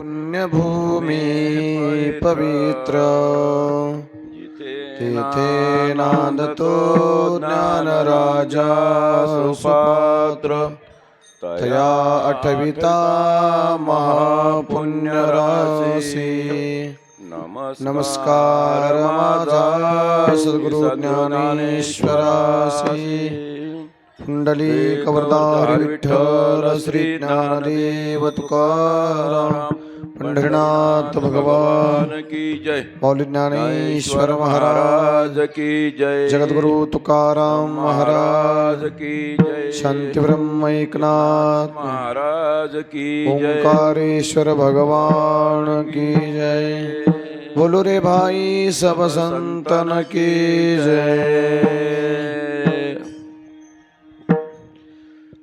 पुण्यभूमी पवित्र तिथे नांदतो ज्ञानराजा सुपात्र तया आठविता महापुण्यराशी नमस्कार माझा सद्गुरु ज्ञानेश्वरासी पुंडलिक वरदारी विठ्ठल श्री ज्ञानदेव तुकाराम पंढरीनाथ भगवान की जय। मौली ज्ञानेश्वर महाराज की जय। जगद्गुरु तुकाराम महाराज की जय। शांति ब्रह्म एकनाथ महाराज की जय। ओंकारेश्वर भगवान की जय। बोलो रे भाई सब संतन की जय।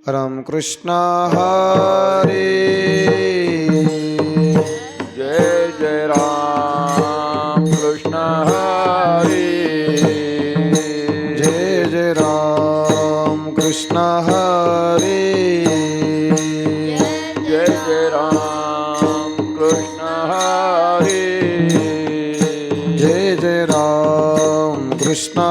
राम कृष्ण हरे जय जय राम कृष्ण हरे जय जय राम कृष्ण हरे जय जय राम कृष्ण हरे जय जय राम कृष्ण हरे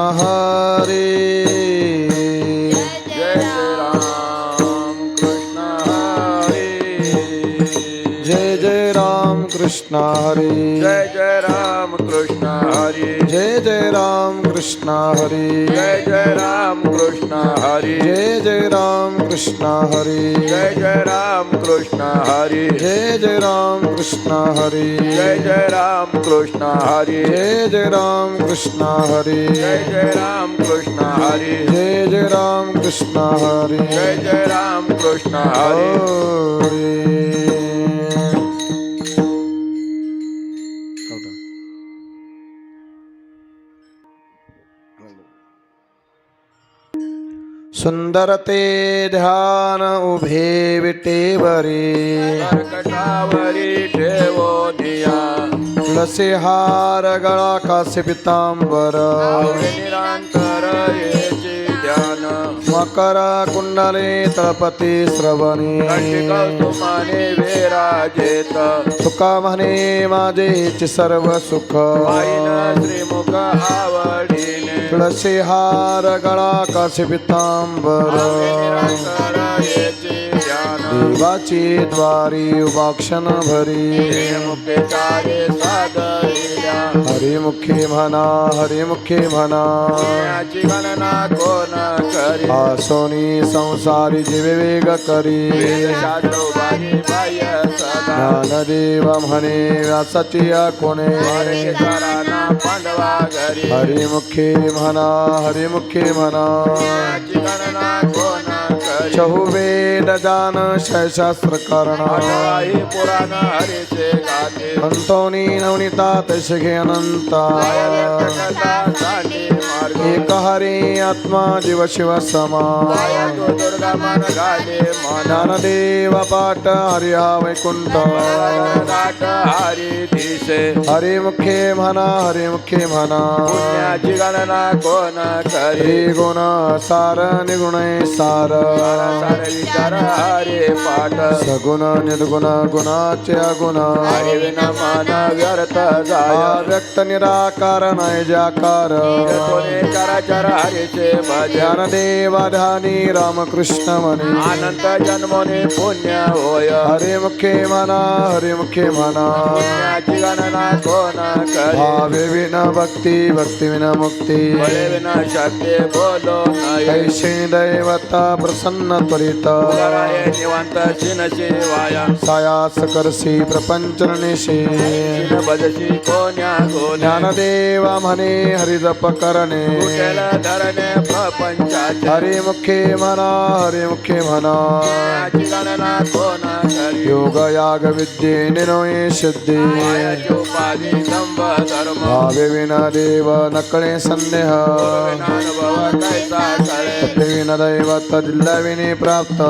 कृष्ण हरे जय जय राम कृष्ण हरे जय जय राम कृष्ण हरे जय जय राम कृष्ण हरे जय जय राम कृष्ण हरे जय जय राम कृष्ण हरे जय जय राम कृष्ण हरे जय जय राम कृष्ण हरे जय जय राम कृष्ण हरे जय जय राम कृष्ण हरे जय जय राम कृष्ण हरे जय जय राम कृष्ण हरे। सुंदर ते ध्यान उभे विटेवरी कर्कटावरी ठेवो दिया तुळसी हार गळा कासे पितांबर निरांतर येचे ध्यान मकर कुंडले तळपती श्रवणी कौतुमाने विराजेत तुका म्हणे माझेचे सर्व सुख श्रीमुख आवडीने तुळसी हार गळा कासे पितांबर देवाची द्वारी उपाक्षण भरी हरिमुखे म्हणा हरिमुखे म्हणा आसोनी संसारी विवेक करी ज्ञानदेव म्हणे व्यासाची कोणे हरिमुखे म्हणा हरिमुखे म्हणा चहुवेद जान शास्त्र करणा अंतोनी नवनीता तैसे अनंता एक हरे आत्मा जीव शिव समा ज्ञानदेव पाठ हरिहा वैकुंठ हरिमुखे म्हणा हरिमुखे म्हणा हरि गुण सार निगुण सार सगुण निर्गुण गुणाचे अगुण व्यक्त निराकार नैजाकार ज्ञानदेवाधानी रामकृष्ण म्हणे अनंत जन्मोने पुण्य होय हरिमुखे म्हणा हरिमुखे म्हणा भावे विना भक्ती भक्ती विना मुक्ती विना शक्ती बोलो कैसे दैवता प्रसन्न त्वरित निवांत सायास करसी प्रपंचनिशी भजसी कोण्या ज्ञानदेवा म्हणे हरिजप करणे हरिमुखे म्हणा हरिमुखे म्हणा योग याग विद्ये निरोये सिद्धी भावे विना देव नकळे संदेह विना दैवत दिल्लविनी प्राप्त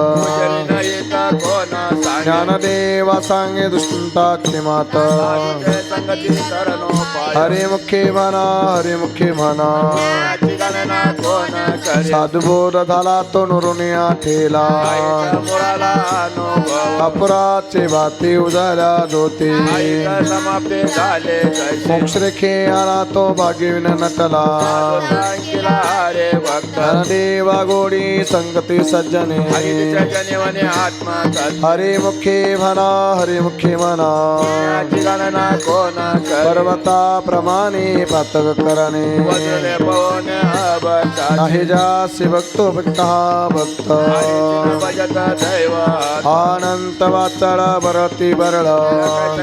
ज्ञानदेवा सांगे दुष्टाची मात हरिमुखे म्हणा हरिमुखे म्हणा कोण करे साधुबोध झाला तो नुरुनिया ठेला आईचा मुळाला अनुभव अपराचे बाती उजाल्या दोते आईचा समाप्ती झाले जैसे मोक्ष रेखे आला तो भाग्यविन नटला सांगितला हरे भक्त देवा गोडी संगती सज्जने हरीच्या जनिवने आत्मा हरे मुखे म्हणा हरे मुखे म्हणा सत्याची गणना कोण करे पर्वता प्रमाणे पातक करणे वजले पवन अभटा आहे जासी भक्तो भक्त हा भक्त भजत दैव अनंत वाचळ भरती बरळ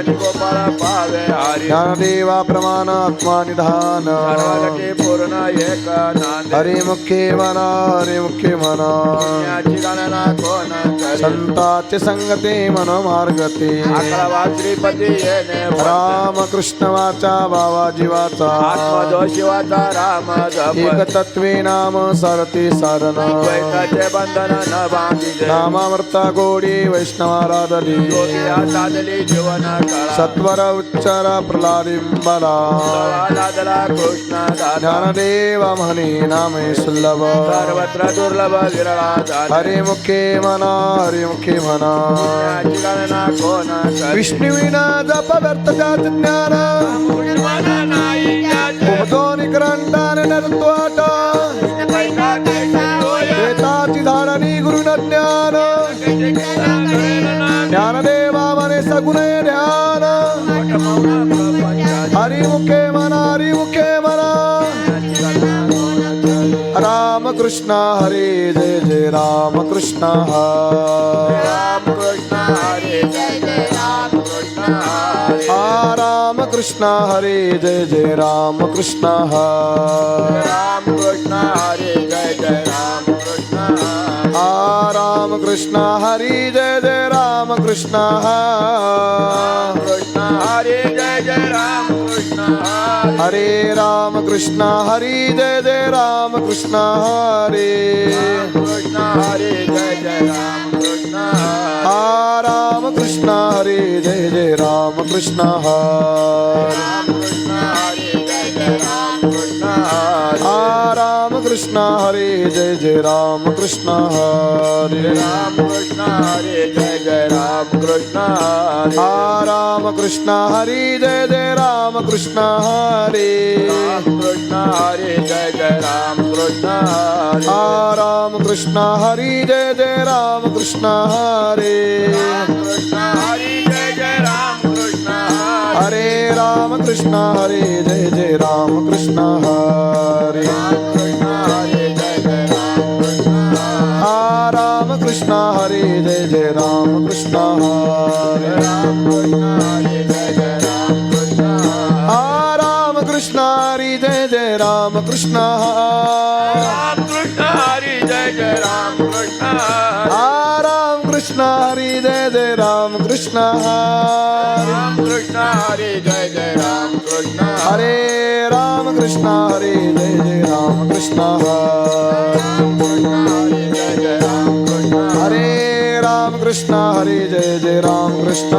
गोपाळ पावे हरी ज्ञानदेवा प्रमाण आत्मा निधान सर्वगती पूर्ण एक नांद हरे मुखे म्हणा हरे मुखे म्हणा पुण्याची गणना कोण करे संताचे संगते मनोमार्गते अकरावा श्रीपती येणे राम कृष्ण वाचा भावा जीवाचा आत्मदो शिवाचा राम जप एक तत्वे नाम सारथी साधन द्वैताचे बंधन न बांधिले नामामृता गोडी वैष्णवाराधली योगिया साधली जीवन कळा सत्वर उच्चार प्रल्हादिंबला लादला कृष्ण दादा ज्ञानदेवा म्हणे नामे सुलभ सर्वत्र दुर्लभ विरळा झाला हरे मुखे म्हणा हरे मुखे म्हणा पुण्याची गणना कोण करे विष्णुविना जप व्यर्थ जात ज्ञान दोन्ही ग्रंथान नरत्वाट वेताची धाडणी गुरुन ज्ञान ज्ञानदेवा म्हणे सगुण ध्यान हरी मुखे म्हणा हरी मुखे म्हणा राम कृष्ण हरे जय जय राम कृष्ण राम कृष्ण हरे जय जय राम कृष्ण हरे राम कृष्ण हरे जय जय राम कृष्ण राम कृष्ण हरे जय जय राम कृष्ण राम कृष्ण हरे जय जय राम कृष्ण कृष्ण हरे जय जय राम कृष्ण हरे राम कृष्ण हरे जय जय राम कृष्ण हरे कृष्ण हरे जय जय राम कृष्ण राम कृष्ण हरे जय जय राम कृष्ण राम कृष्ण हरे जय जय राम कृष्ण राम कृष्ण हरे जय जय राम कृष्ण हरे राम कृष्ण हरे जय जय राम कृष्ण राम कृष्ण हरे जय जय राम कृष्ण हरे कृष्ण हरे जय जय राम कृष्ण राम कृष्ण हरे जय जय राम कृष्ण हरे कृष्ण हरे जय जय राम कृष्ण हरे राम कृष्ण हरे जय जय राम कृष्ण हरे कृष्ण हरे जय जय राम कृष्ण राम कृष्ण हरे जय जय राम कृष्ण हरे राम कृष्ण हरे जय जय राम कृष्ण राम कृष्ण हरे जय जय राम कृष्ण राम कृष्ण हरे जय जय राम कृष्ण राम कृष्ण हरे जय जय राम कृष्ण राम कृष्ण हरे जय जय राम कृष्ण हरे राम कृष्ण हरे जय जय राम कृष्ण हरे जय जय राम कृष्ण हरे राम कृष्ण हरे जय जय राम कृष्ण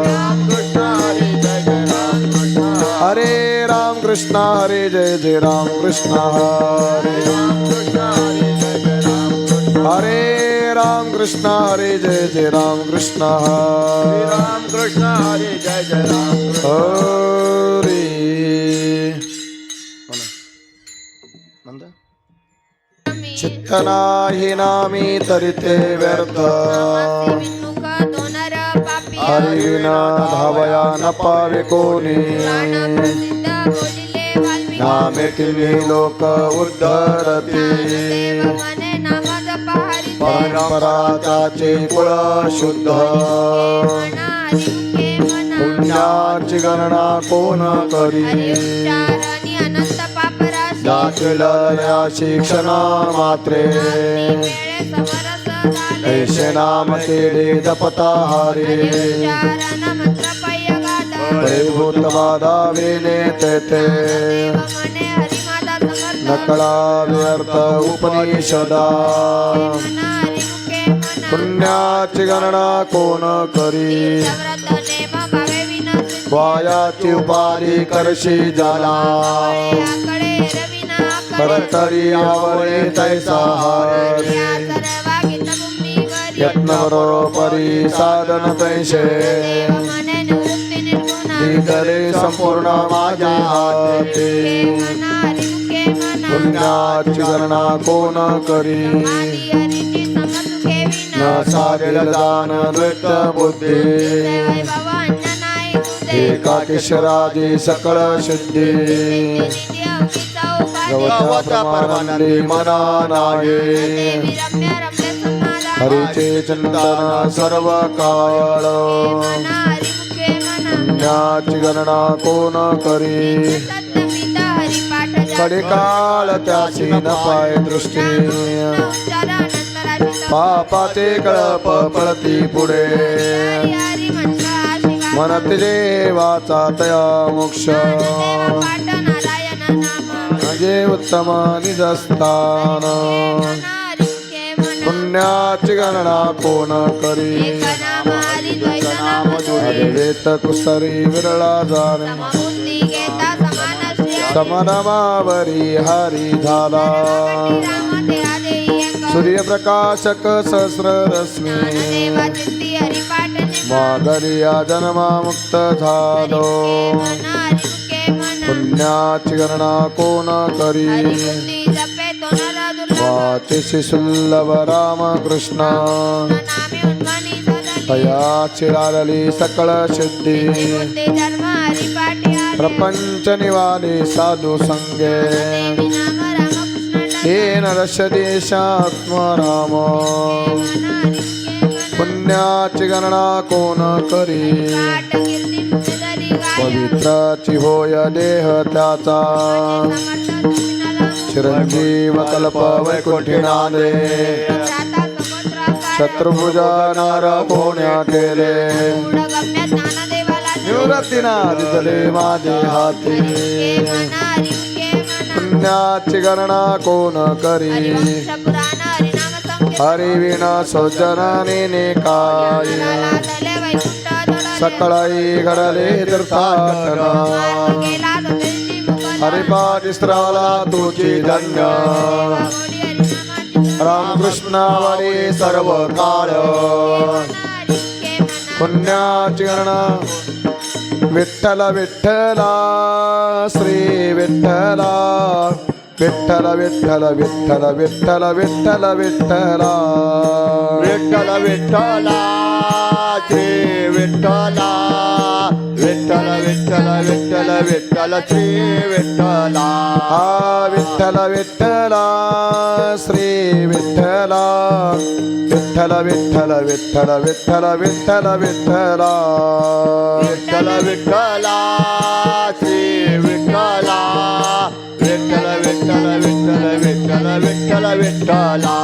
राम कृष्ण हरे जय जय राम कृष्ण हरे राम कृष्ण हरे जय जय राम कृष्ण हरे राम कृष्ण हरे जय जय राम कृष्ण हरे राम कृष्ण हरे जय जय राम कृष्ण राम कृष्ण हरे जय जय राम कृष्ण हरे चित्त नाही नामी तरी ते व्यर्थ हरिविना धावया न पावे कोणी नामे तिन्ही लोक उद्धरते परंपरा त्याचे कुळ शुद्ध पुण्याची गणना कोण करी जातील या शिक्षणा मात्रे ऐशे नाम केले जपता हारे भूतवादा वेने तेथे नकळा व्यर्थ उपनिषदा पुण्याची गणना कोण करी वायाची उपारी करशी जाला परतरी आवळे तैसा हरे यत्न बरोबरी साधन तैसे दिगरे संपूर्ण माझ्या हाती पुण्याची गणना कोण करी न साधेल दान द्वैत बुद्धी एका किशराजी सकळ सिद्धी गवता परमानंदी मना नागे हरीचे चिंतन सर्व काळ पुण्याची गणना कोण करी कडे काळ त्याची न पाय दृष्टी पापाचे कळप पळती पुढे मनते देवाचा तया मोक्ष जे उत्तम निजस्थान पुण्याची गणना कोण करी वेत कुसरी विरळा जाणे समरमावरी हरी झाला सूर्यप्रकाशक सहस्र रश्मी माघरिया जन्मा मुक्त झालो पुण्याची गणना कोण करी वाचेशी सुल्लभ रामकृष्ण तया चिरारली सकळ सिद्धी प्रपंच निवाले साधू संगे हे नरश देशात्मराम पुण्याची गणना कोण करी पवित्राची होय देह त्याचा चिरंजीव कल्प वैकुंठी नांदे शत्रुभुजा नार होण्या केले निवृत्तीना दिसले माझे हाती पुण्याची गणना कोण करी हरिविना सौजनाने काय सकाळी घडले तीर्थाटना हरिपाठ स्त्राला तुझी धन्य रामकृष्णावरी सर्व काळ पुण्याची गणना विठ्ठल विठ्ठला श्री विठ्ठला विठ्ठल विठ्ठल विठ्ठल विठ्ठल विठ्ठल विठ्ठला विठ्ठल विठ्ठला श्री विठ्ठला विठ्ठल विठ्ठल विठ्ठल विठ्ठल श्री विठ्ठला हा विठ्ठल विठ्ठला श्री विठ्ठला विठ्ठल विठ्ठल विठ्ठल विठ्ठल विठ्ठल विठ्ठला विठ्ठल विठ्ठला श्री विठ्ठला विठ्ठल विठ्ठल विठ्ठल विठ्ठल विठ्ठल विठ्ठला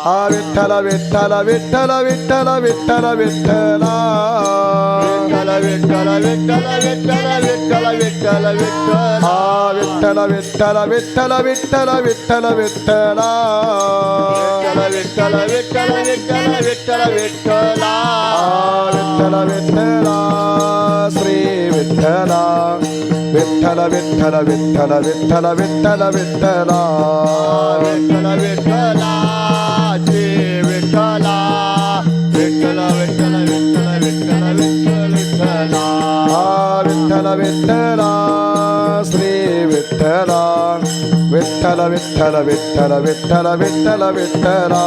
हा विठ्ठल विठ्ठल विठ्ठल विठ्ठल विठ्ठल विठ्ठला विठ्ठल विठ्ठल विठ्ठल विठ्ठल विठ्ठल विठ्ठल विठ्ठल हा विठ्ठल विठ्ठल विठ्ठल विठ्ठल विठ्ठल विठ्ठला विठ्ठल विठ्ठल विठ्ठल विठ्ठल विठ्ठला विठ्ठल विठ्ठला श्री विठ्ठला विठ्ठल विठ्ठल विठ्ठल विठ्ठल विठ्ठल विठ्ठला विठ्ठल विठ्ठला श्री विठ्ठला विठ्ठल विठ्ठल विठ्ठल विठ्ठल विठ्ठल विठ्ठला विठ्ठल विठ्ठला श्री विठ्ठला विठ्ठल विठ्ठल विठ्ठल विठ्ठल विठ्ठल विठ्ठला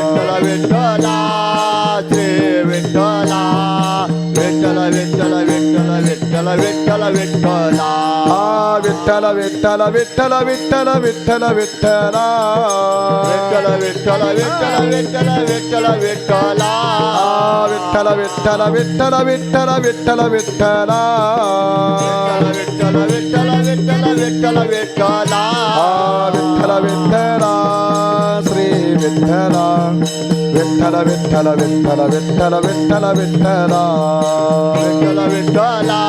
विठ्ठल विठ्ठला श्री विठ्ठला विठ्ठल विठ्ठल विठ्ठल विठ्ठल विठ्ठल विठ्ठला विठ्ठल विठ्ठल विठ्ठल विठ्ठल विठ्ठल विठ्ठला विठ्ठल विठ्ठल विठ्ठल विठ्ठल विठ्ठल विठ्ठला विठ्ठल विठ्ठल विठ्ठल विठ्ठल विठ्ठल विठ्ठला विठ्ठल विठ्ठल विठ्ठल विठ्ठल विठ्ठला विठ्ठल विठ्ठला श्री विठ्ठला विठ्ठल विठ्ठल विठ्ठल विठ्ठल विठ्ठल विठ्ठला विठ्ठल विठ्ठला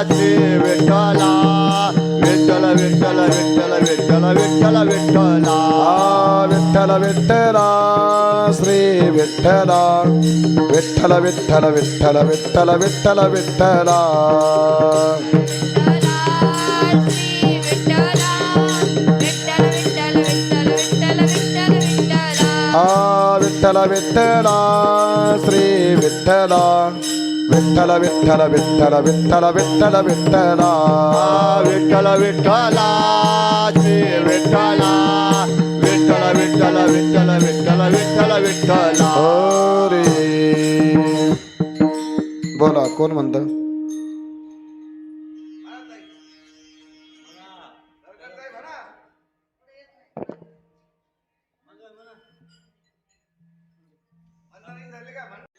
श्री विठ्ठला विठ्ठल विठ्ठल विठ्ठल विठ्ठल विठ्ठल विठ्ठला विठ्ठल विठ्ठला श्री विठ्ठला विठ्ठल विठ्ठल विठ्ठल विठ्ठल विठ्ठल विठ्ठला विठ्ठल विठ्ठला श्री विठ्ठला विठ्ठल विठ्ठल विठ्ठल विठ्ठल विठ्ठल विठ्ठला विठ्ठल विठ्ठला श्री विठ्ठला विठ्ठल विठ्ठल विठ्ठल विठ्ठल विठ्ठल विठ्ठला हरे बोला कोण म्हणतं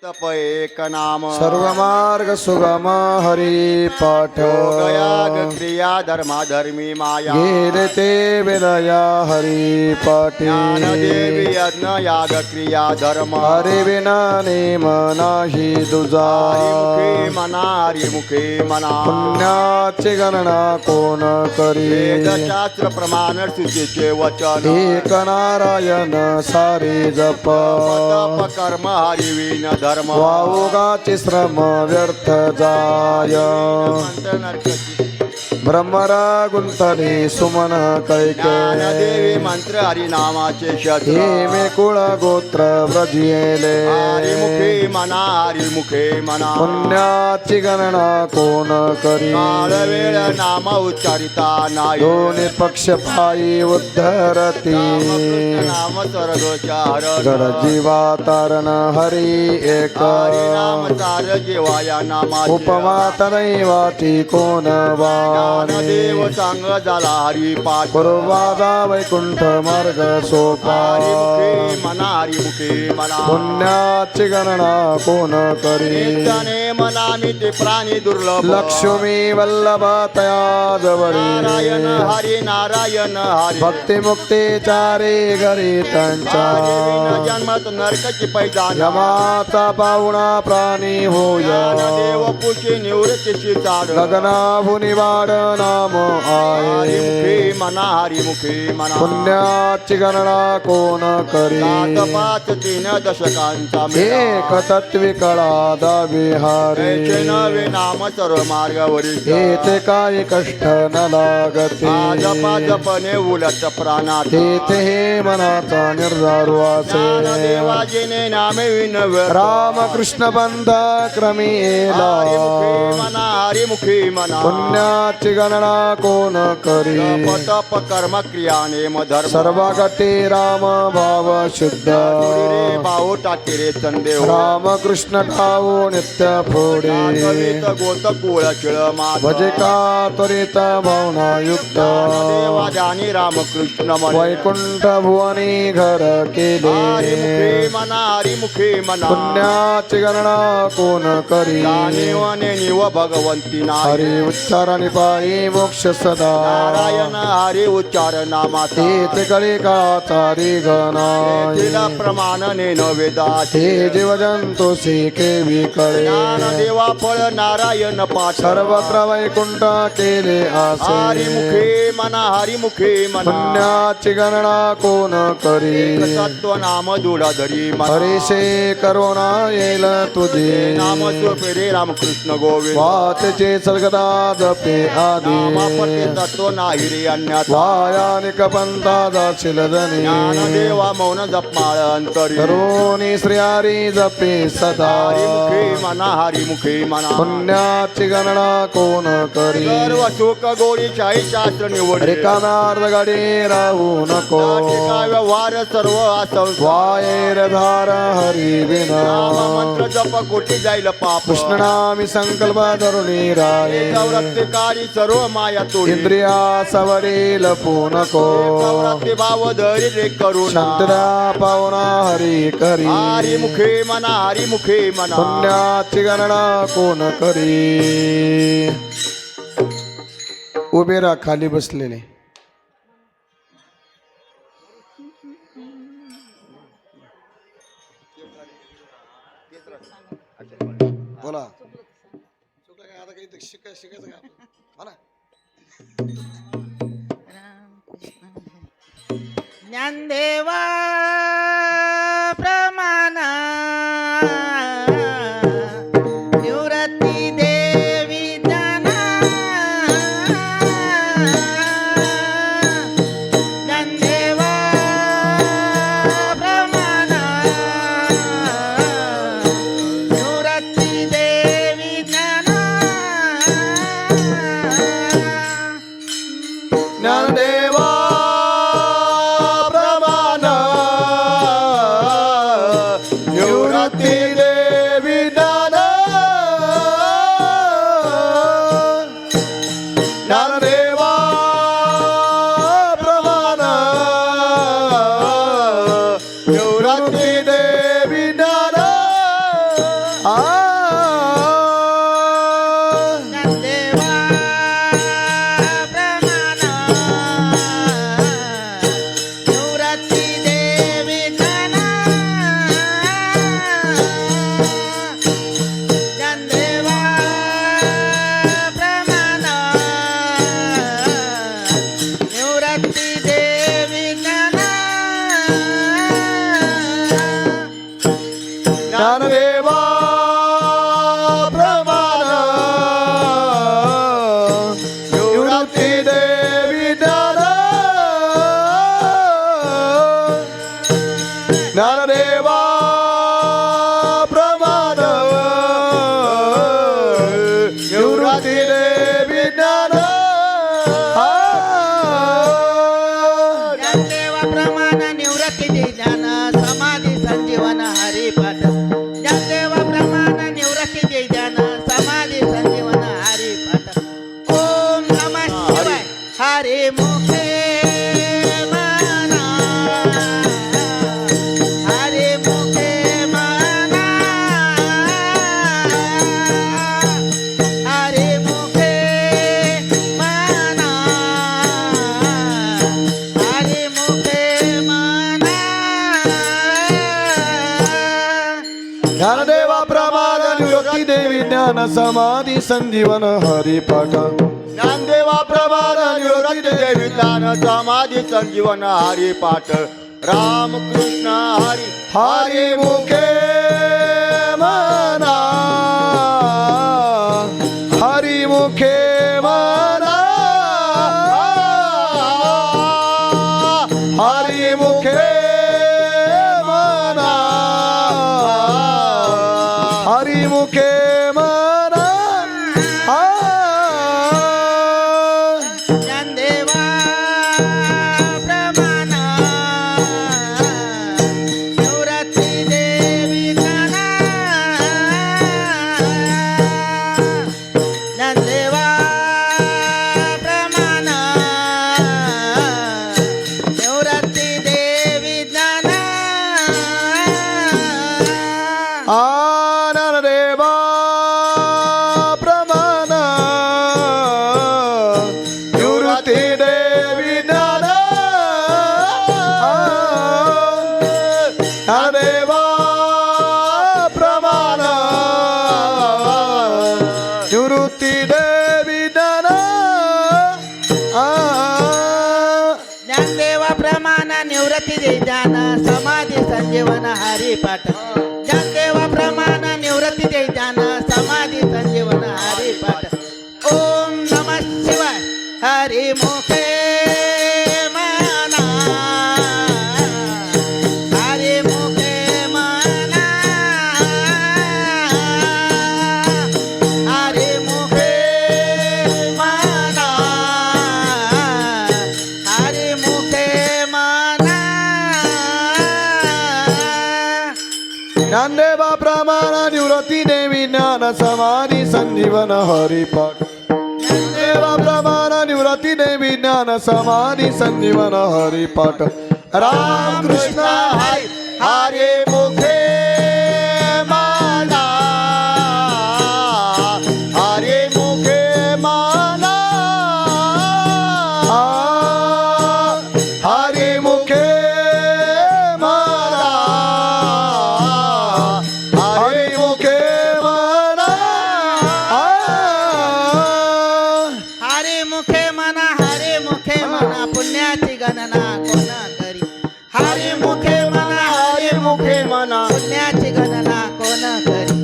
तप एक नाम सर्व मार्ग सुगम हरी पाठ योगयाग क्रिया धर्मा धर्मी माया गेले ते विलया हरी पाठी ज्ञानदेवी यज्ञ याग क्रिया धर्म हरे विना नेम नाही तुझा हरिमुखे मना हरिमुखे मना पुण्याची गणना कोण करी वेदशास्त्र प्रमाण सूचीचे वचन एक नारायण सारे जप तप कर्म हरिविन धर्म वावगाचे श्रम व्यर्थ जाय मंत्र नरकची ब्रह्मरा गुंतले सुमन कैके ज्ञानदेवी मंत्र हरिनामाचे शस्त्र हे मे कुळ गोत्र व्रजिले हरिमुखे मना हरिमुखे मना पुण्याची गणना कोण करी काळ वेळ नाम उच्चारिता नाही दोन्ही पक्ष पायी उद्धरती रामकृष्ण नाम स्वर्गोचार जड जीवा तारण हरी एक हरिनाम सार जेवाया नामा उपमा तनैवाती कोण ज्ञानदेव सांग झाला हरिपाठ पूर्वादा वैकुंठ मार्ग सोपा हरिमुखे मना हरिमुखे मना पुण्याची गणना कोण करी नित्याने मना ते प्राणी दुर्लभ लक्ष्मी वल्लभ तया जवळी नारायण हरी नारायण हरी भक्ती मुक्ती चारे घरी त्यांच्या हरिविन जन्मत नरकची पैदान यमाचा पाहुणा प्राणी होय ज्ञानदेव पुढची निवृत्तीची चाड लग्नाभुनी वाड नाम आहे हरिमुखे मना हरिमुखे मना पुण्याची गणना कोण करी सात पाच तीन दशकांचा मेळा. एक तत्वी कळा दाविहारी ऐचे नवे नाम सर्व मार्गावरील येथे काही कष्ट न लागते जपणे उलट प्राणात तेथे हे मनाचा निर्धारू असे देवाजीने नामे विनव्य रामकृष्ण बंध क्रमी येला हरिमुखे मना हरिमुखे मना पुण्याची गणना कोण करी तप कर्म क्रियाने धर्म सर्व गटी राम भाव शुद्ध रे भाऊ टाके रे चंदेव रामकृष्ण ठाऊ नित्य फोडे गोत कुळ खेळ भजे का त्वरित भावना युक्त देवा जानी रामकृष्ण मन वैकुंठ भुवनी घर केले हरिमुखे मना हरिमुखे मना पुण्याची गणना कोण करी जाणीवने निव भगवंती नाही हरी उच्चाराने पायी मोक्ष सदा नारायण हरी उच्चार नामाचा तेथे कळी का चारी गणाय तिला प्रमाणने न वेदाचे हे जीव जंतु शिके विकळे ज्ञान देवा फळ नारायण पाठ सर्वत्र वैकुंठ केले आसे हरिमुखे मना हरिमुखे मना पुण्याची गणना कोण करी तत्व नाम दुराधरी मना हरीशे करुणा येईल तुझे नाम स्वरूपे रे रामकृष्ण गोविंद वातेचे सर्गदा जपे नामापते आदी तत्व नाही रे अन्यात वायानिक पंथा जाशील जनी ज्ञान देवा मौन जपमाळ अंतरी करुणी श्री हरी जपे सदा हरिमुखे मना हरिमुखे मना पुण्याची गणना कोण करी सर्व सुख गोडी शाही शास्त्र निवड रिकाम्यार्ध गाडी राहू नको व्यवहार सर्व असंसार वायर धार हरी विना मंत्र जप कोटी जाईल पाप कृष्णनामी संकल्प धरुणी राय प्रत्येकाळी सर्व माया तोडी इंद्रिया सवडी लपू नको प्रवृत्ती भाव धरी रे करुणा शांतरा पावना हरी करी हरिमुखे मना हरिमुखे मना पुण्याची गणना कोण करी उभे राहा खाली बसलेले बोला आता काही शिकायचं का हो ना ज्ञानदेवा प्रमाणा निवृत्ती देवी ज्ञाना ज्ञानदेवा प्रमाणा निवृत्ती देवी ज्ञान ज्ञानदेवा प्रमाण निवृत्ती दे ज्ञान समाधी संजीवन हरिपाठ ज्ञानदेवा प्रमाण निवृत्ती दे ज्ञान समाधी संजीवन हरिपाठ ओम नमः शिवाय हरे मुखे मना हरे मुखे मना हरे मुखे मना हरे मुखे मना ज्ञानदेवा प्रमाण निवृत्ती देवी ज्ञान समाधी संजीवन हरिपाठ ज्ञानदेवा प्रमाण निवृत्ती देवी ज्ञान समाधी संजीवन हरिपाठ राम कृष्ण हरी हरि मुखे मना हरि मुखे मना हरि मुखे मना हरि मुखे मना ज्ञानदेवा प्रमाण निवृत्ती देवी ज्ञान ज्ञानदेवा प्रमाण निवृत्ती देवी ज्ञान आनंदेवा प्रमाण निवृत्ती देवी ज्ञान ज्ञानदेवा प्रमाण निवृत्ती देवी ज्ञान ज्ञानदेवा प्रमाण निवृत्ती दे ज्ञान समाधी संजीवन हरिपाठ ज्ञानदेवा प्रमाण निवृत्ती दे ज्ञान समाधी संजीवन हरिपाठ ओम नमः शिवाय हरि मुखे मना हरि मुखे मना हरि मुखे मना हरि मुखे मना ज्ञानदेवा प्रमाण निवृत्ती देवी ज्ञान समाधी संजीवन हरिपाठ ज्ञानदेवा प्रमाण निवृत्ती देवी ज्ञान समाधी संजीवन हरिपाठ राम कृष्ण हरी हरे मुखे माना हरे मुखे माना हरि मुखे मना हरि मुखे मना हरे मुखे मना पुण्याची गणना कोण करी हरे मुखे मना पुण्याची गणना कोण करी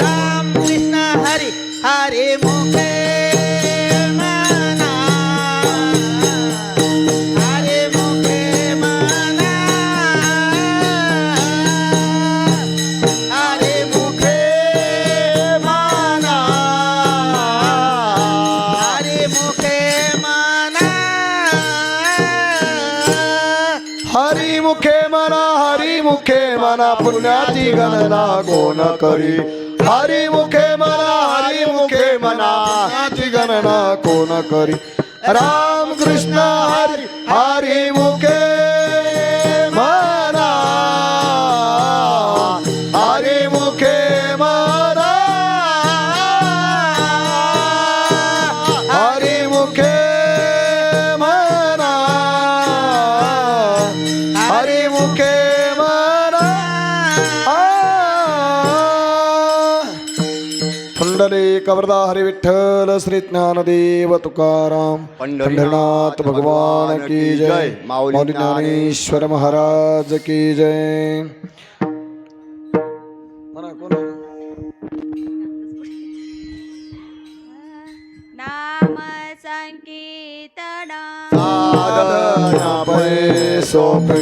राम कृष्ण हरी हरे मुखे मना हरे मुखे मना हरे मुखे मना हरे मुखे मना हरि मुखे मना पुण्याची गणना कोण करी हरि मुखे मना पुण्याची गणना कोण करी राम कृष्ण हरी हरि मुखे मना हरि मुखे मना हरि मुखे मना हरि मुखे मना पुंडलिक वरदा हरि विठ्ठल श्री ज्ञानदेव तुकाराम पंढरीनाथ भगवान की जय माऊली ज्ञानेश्वर महाराज की जय नाम संकीर्तन साधना पळे सोपे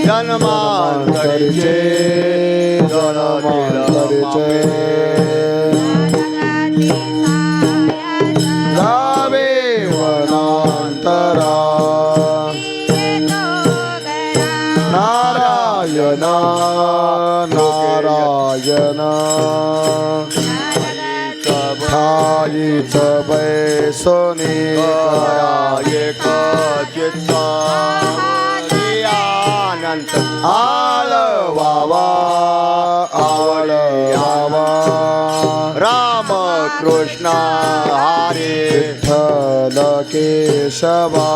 जन्मांतरीचे जन्म परिचय जगती सायस जावे वनांतरा येतो घरा नारायण नारायण ठाईच बैसोनी एक चित्ता अनंत आळ वावा आवळ वावा राम कृष्ण हरे विठ्ठल केशवा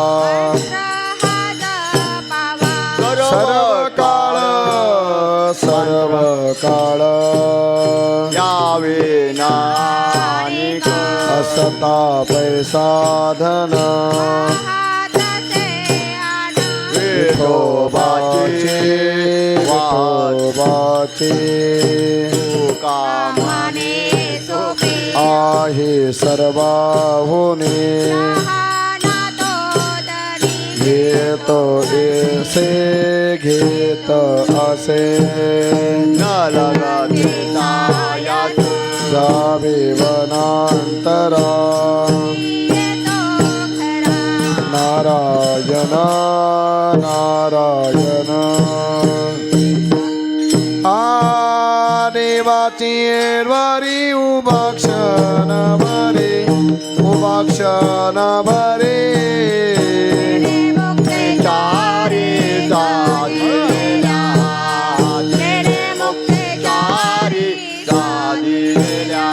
सर्व काळ यावे नानिक असता पैसाधन विठोबाचे विठोबाचे कामने आहे सर्वाहुने घेत ऐसे घेत असे न लगते नायास जावे वनांतरा नारायण नारायण देवाची एरवारी उभाक्षण भरे चारी साधिल्या चारी साधिल्या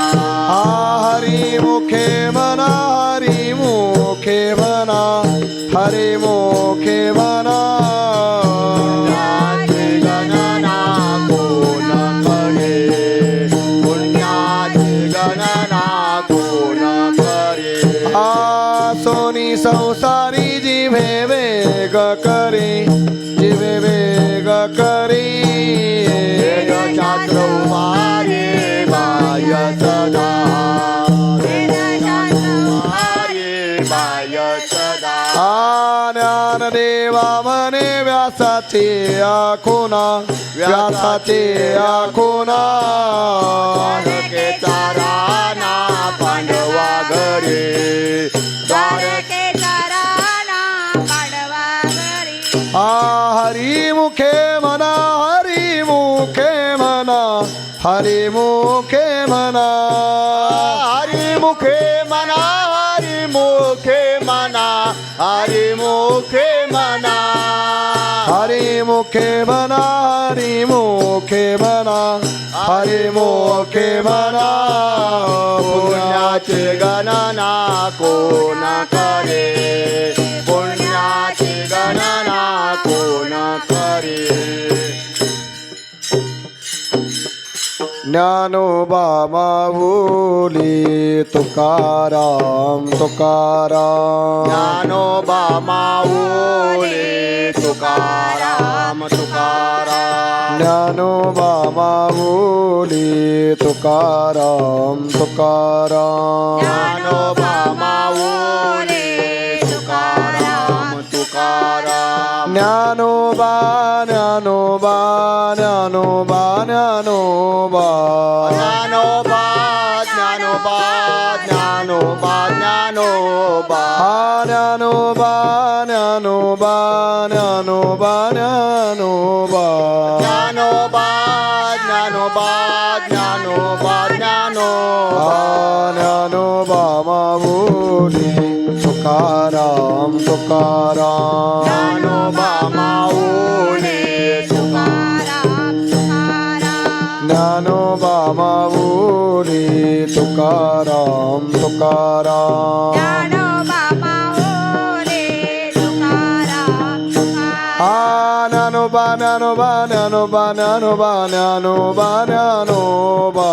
हरी मुखे मना हरी मुखे मना हरी मुखे मना पुण्याची गणना कोण करे पुण्याची गणना कोण करे सोनी संसारी जिभे वेग करे जिभे वेग करे शास्त्र उभारे बाय सदा बाय सदा ज्ञान देवा म्हणे व्यासाचे आखोना व्यासाचे आखोना द्वारकेचा राणा पांडवा घरी हरी मुखे मना हरी मुखे मना हरी मुखे मना हरी मुखे मना हरी मुखे मना हरी मुखे मना हरी मुखे मना हरी मुखे मना हरी मुखे मना पुण्याची गणना कोण करे पुण्याची गणना कोण करे ज्ञानोबा माऊली तुकाराम तुकाराम ज्ञानोबा माऊली तुकाराम तुकाराम ज्ञानोबा माऊली तुकाराम तुकाराम ज्ञानोबा माऊली तुकाराम तुकाराम ज्ञानोबा ज्ञानोबा ज्ञानोबा ज्ञानोबा ज्ञानोबा ज्ञानोबा ज्ञानोबा ज्ञानोबा ज्ञानोबा ज्ञानोबा ज्ञानोबा ज्ञानोबा ज्ञानोबा ज्ञानोबा ज्ञानोबा ज्ञानोबा ज्ञानोबा माऊली तुकाराम तुकाराम ज्ञानोबा माऊली ज्ञानोबा माऊली तुकाराम तुकाराम ज्ञानोबा ज्ञानोबा ज्ञानोबा ज्ञानोबा ज्ञानोबा ज्ञानोबा ज्ञानोबा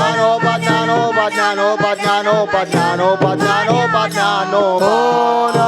ज्ञानोबा ज्ञानोबा ज्ञानोबा ज्ञानोबा ज्ञानोबा ज्ञानोबा ज्ञानोबा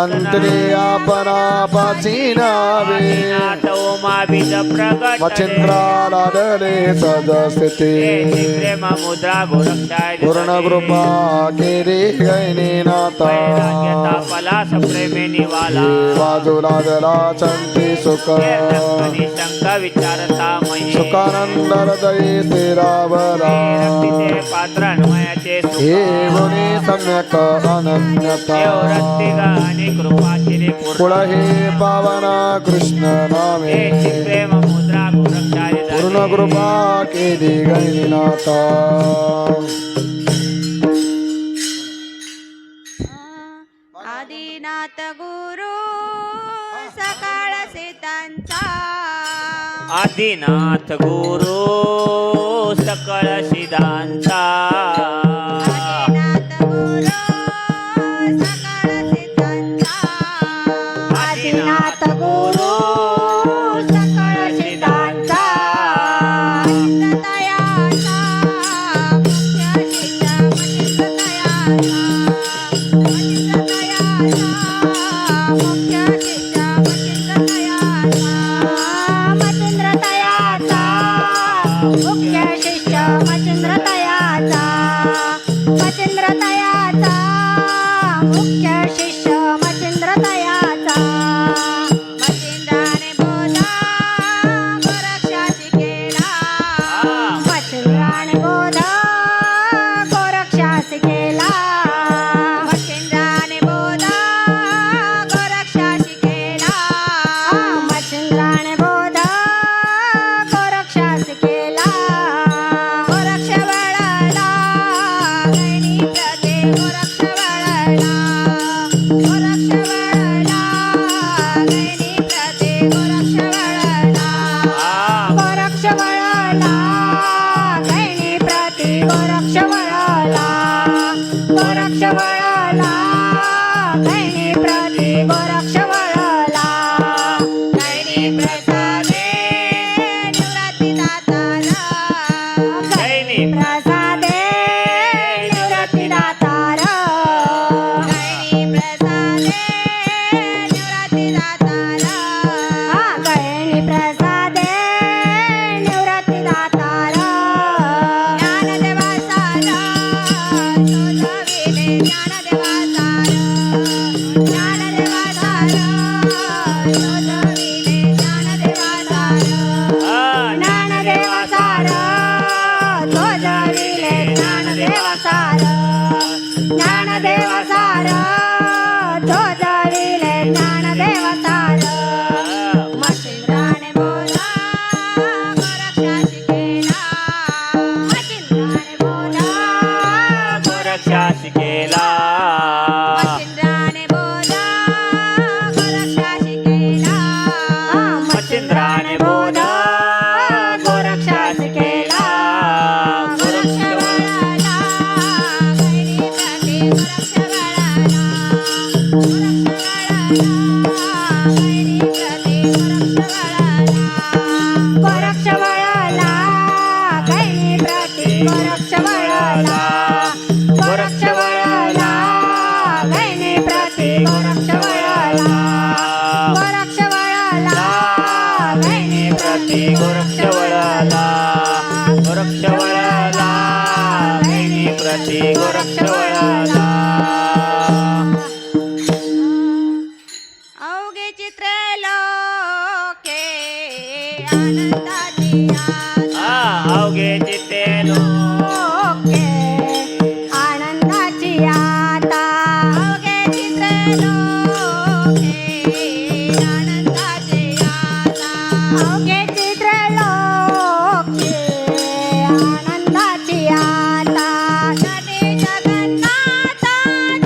अंतरिया परापाची नावे आदिनाथ ओमा बीज प्रगट मच्छिंद्राला दले सदस्थिती प्रेम मुद्रा गोरक्षाय पूर्ण कृपा केली गैनी नाथा वैराग्यता पलास प्रेमे निवाला बाजूला जला चंती सुख शंक विचारता मही सुखानंद हृदयी स्थिरावला रक्तीचे पात्र अन्वयाचे हे गुणी सम्यक अनन्यता आणि कृपा चिरे पुढे पावना कृष्ण नामे प्रेम मुद्रा गोरक्षाय पूर्ण कृपा केली गैनीनाथा आदिनाथ गुरु सकाळ सिद्धांचा आदिनाथ गुरु सकळ सिद्धांचा आदिनाथ गुरु सकाळ सिद्धांचा आदिनाथ गुरु सकळ सिद्धांचा तयाचा मुख्य शिष्य मचिंद्र तयाचा मुख्य शिष्य मचिंद्र तयाचा मचिंद्र तयाचा मुख्य शिष्य मचिंद्र तयाचा मचिंद्र तयाचा मुख्य शिष्य मचिंद्र तयाचा मचिंद्राने बोधा गोरक्षासी केला मचिंद्राने बोधा गोरक्षासी केला मचिंद्राने बोधा गोरक्षासी केला मचिंद्राने बोधा गोरक्षासी केला गोरक्ष वळला गैनी प्रते गोरक्ष वळला गोरक्ष वळला गैनी प्रते गोरक्ष वळला गोरक्ष वळला गैनी प्रते गोरक्ष वळला गोरक्ष वळला गैनी प्रते गोरक्ष वळला गैनी प्रसादे निवृत्ती दातारा गैनी प्रसादे निवृत्ती दातारा गैनी प्रसादे निवृत्ती दातारा गैनी प्रसादे निवृत्ती दातारा ज्ञानदेवा सारा शोधविले ज्ञानदेवा सारा ज्ञानदेवा सारा शोधविले ज्ञानदेवा सारा ज्ञानदेवा सारा शोधविले ज्ञानदेवा सारा ज्ञानदेवा सारा शोधविले ज्ञानदेवा सारा मचिंद्राने बोधा गोरक्षासी केला मचिंद्राने बोधा गोरक्षासी केला मचिंद्राने बोधा गोरक्षासी केला मचिंद्राने बोधा गोरक्षासी केला गोरक्ष वळला गैनी प्रते गोरक्ष वळला गोरक्ष वळला गैनी प्रते गोरक्ष वळला गैनी प्रते गोरक्ष वळला गोरक्ष वळला गैनी प्रते गोरक्ष वळला गोरक्ष वळला गैनी प्रते गोरक्ष वळला गोरक्ष वळला गैनी प्रती गोरक्ष वळला अवघे चित्र लोके आनंदाची आता अवघे चित्ते लोके आनंदाची आता अवघे चित्र लोके आनंदाची आता अवघे चित्र लोके आनंदाची आता नदी जगन्नाथाची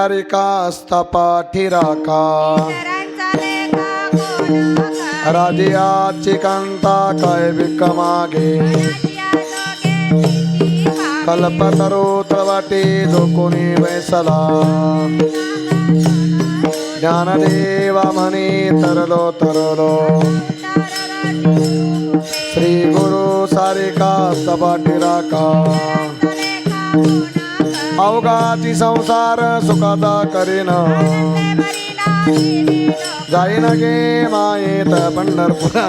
सारिका असता पाठी राखा इतरांचा लेखा कोण करी? राजियाची कांता काय बिक मागे राजिया जोगे का? कल्पतरू तळवाटी जो कोणी वैसला ज्ञानदेवा म्हणे तरलो तरलो श्री गुरु सारिका सपाटी राखा अवघाची संसार सुखाचा करीन जाईन गे मायेत पंढरपुरा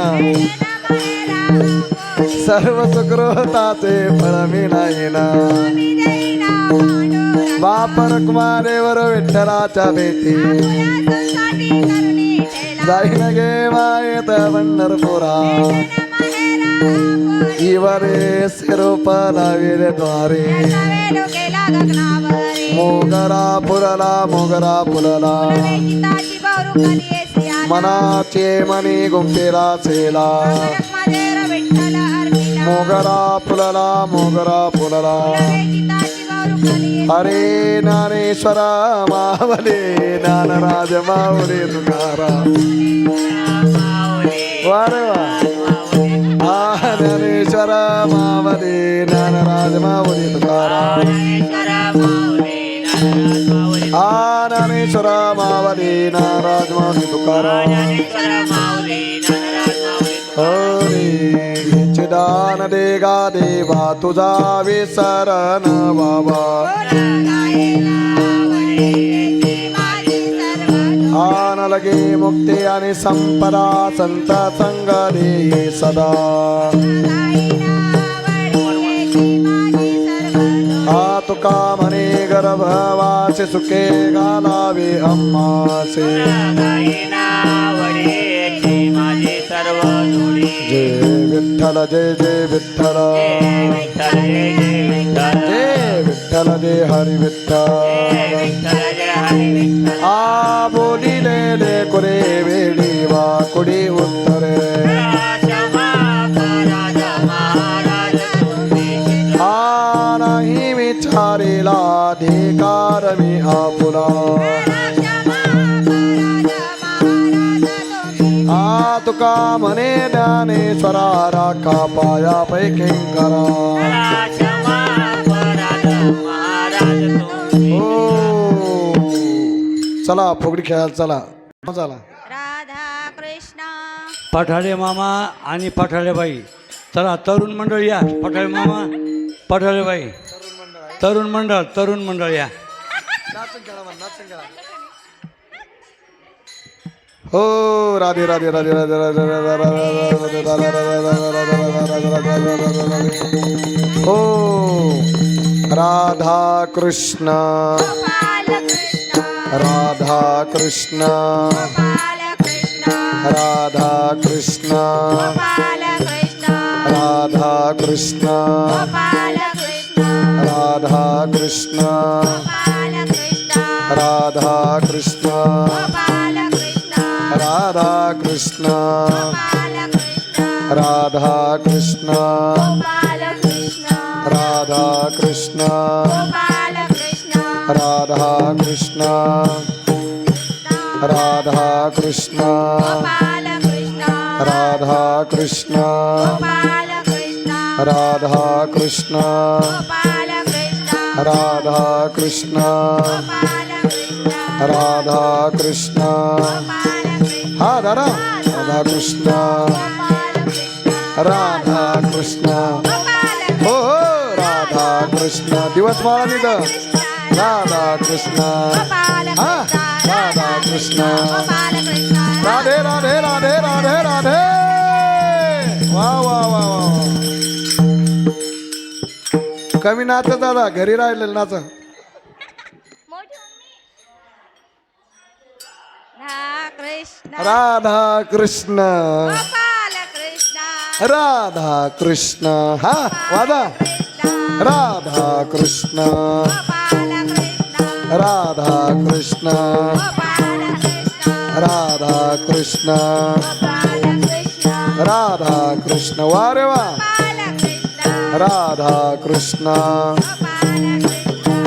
सर्व सुकृताचे फळ मिळाईना बाप रखुमारेवर विठ्ठलाच्या भेटी जाईन गे मायेत पंढरपुरा इवरे सिरूप लाविले द्वारे मोगरा फुलला मनाचे मनी गुंफेला सेला मोगरा फुलला हरे ज्ञानेश्वरा मावले ज्ञानराज माऊली तुकाराम वारे वा ज्ञानेश्वरा मावले ज्ञानराज माऊली तुकाराम ज्ञानेश्वरा मावले नाराज माऊली तुकाराम हरे चिदान देगा देवा तुझा विसरण बाबा आन लगे मुक्ती आणि संपदा संत संग दे सदा आ तुका म्हणे गर्भवासे सुखे घालावे अम्मासे जय विठ्ठल जय विठ्ठल जय विठ्ठल जय हरी विठ्ठल आ बोलिले कुरे वेडी वा कुडी उत्तरे आ नाही विचारिला धिकार मी आपुला आ तुका म्हणे ज्ञानेश्वरा राखा पाया पैकी करा चला फुगडी खेळायला चला चला राधा कृष्ण पठाळे मामा आणि पठाळे बाई चला तरुण मंडळ या पठाळे मामा पठाळे बाई तरुण मंडळ या हो राधे राधे राधे राधे राधे हो राधा कृष्ण राधा कृष्ण राधा कृष्ण राधा कृष्ण राधा कृष्ण राधा कृष्ण राधा कृष्ण राधा कृष्ण राधा कृष्ण राधा कृष्ण राधा कृष्ण राधा कृष्ण राधा कृष्ण राधा कृष्ण राधा कृष्ण हा दादा राधा कृष्ण राधा कृष्ण हो हो राधा कृष्ण दिवस मला निघ राधा कृष्ण हा राधा कृष्ण राधे राधे राधे राधे राधे वा वा वा वा कमी नाच दादा घरी राहिलेलं नाच राधा कृष्ण राधा कृष्ण हा वादा राधा कृष्ण राधा कृष्ण राधा कृष्ण राधा कृष्ण वारे वा राधा कृष्ण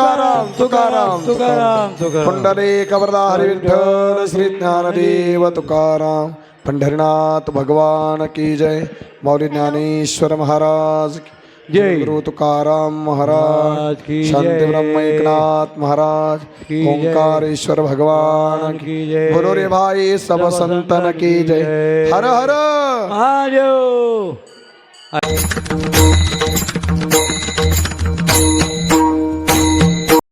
तुकाराम तुकाराम तुकाराम तुकाराम पुंडलिक वरदा हरी विठ्ठल श्री ज्ञानदेव तुकाराम पंढरीनाथ भगवान की जय मौली ज्ञानेश्वर महाराज की जय. गुरु तुकाराम महाराज की शांति जय. ब्रह्म एकनाथ महाराज की जय. ओंकारेश्वर भगवान की की जय. बोलो रे भाई सब संतन की जय. हर हर महादेव